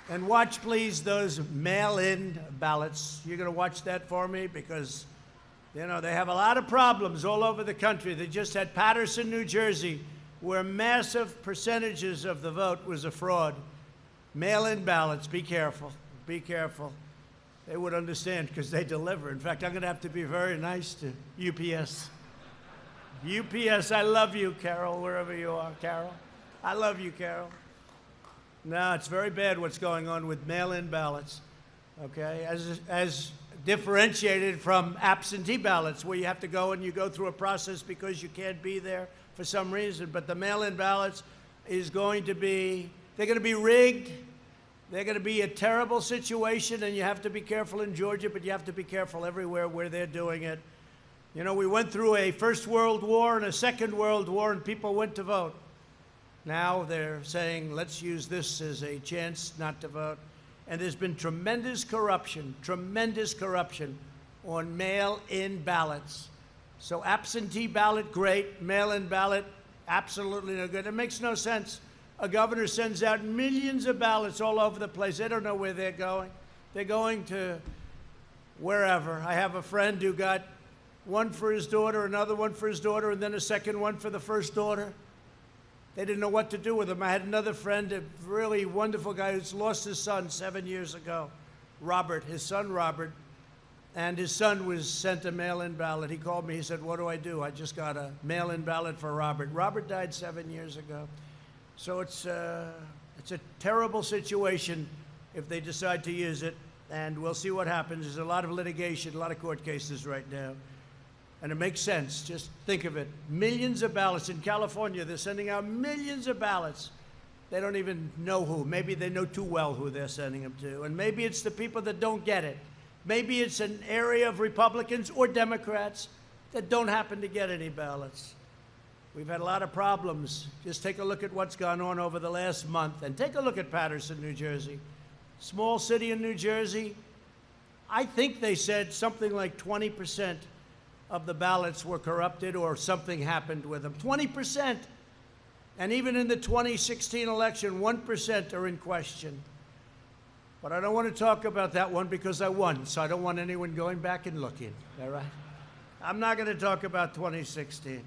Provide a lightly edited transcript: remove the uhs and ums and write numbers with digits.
And watch, please, those mail-in ballots. You're going to watch that for me because, you know, they have a lot of problems all over the country. They just had Paterson, New Jersey, where massive percentages of the vote was a fraud. Mail-in ballots, be careful, be careful. They would understand because they deliver. In fact, I'm going to have to be very nice to UPS. UPS, I love you, Carol, wherever you are, Carol. I love you, Carol. No, it's very bad what's going on with mail-in ballots, okay, as differentiated from absentee ballots, where you have to go and you go through a process because you can't be there for some reason. But the mail-in ballots is going to be, they're going to be rigged. They're going to be a terrible situation, and you have to be careful in Georgia, but you have to be careful everywhere where they're doing it. You know, we went through a First World War and a Second World War, and people went to vote. Now they're saying, let's use this as a chance not to vote. And there's been tremendous corruption on mail-in ballots. So absentee ballot, great. Mail-in ballot, absolutely no good. It makes no sense. A governor sends out millions of ballots all over the place. They don't know where they're going. They're going to wherever. I have a friend who got one for his daughter, another one for his daughter, and then a second one for the first daughter. They didn't know what to do with them. I had another friend, a really wonderful guy who's lost his son 7 years ago, Robert, his son Robert, and his son was sent a mail-in ballot. He called me, he said, what do I do? I just got a mail-in ballot for Robert. Robert died 7 years ago. So it's a terrible situation if they decide to use it, and we'll see what happens. There's a lot of litigation, a lot of court cases right now. And it makes sense. Just think of it. Millions of ballots. In California, they're sending out millions of ballots. They don't even know who. Maybe they know too well who they're sending them to. And maybe it's the people that don't get it. Maybe it's an area of Republicans or Democrats that don't happen to get any ballots. We've had a lot of problems. Just take a look at what's gone on over the last month. And take a look at Paterson, New Jersey. Small city in New Jersey. I think they said something like 20% of the ballots were corrupted or something happened with them. 20%. And even in the 2016 election, 1% are in question. But I don't want to talk about that one because I won, so I don't want anyone going back and looking, all right? I'm not going to talk about 2016.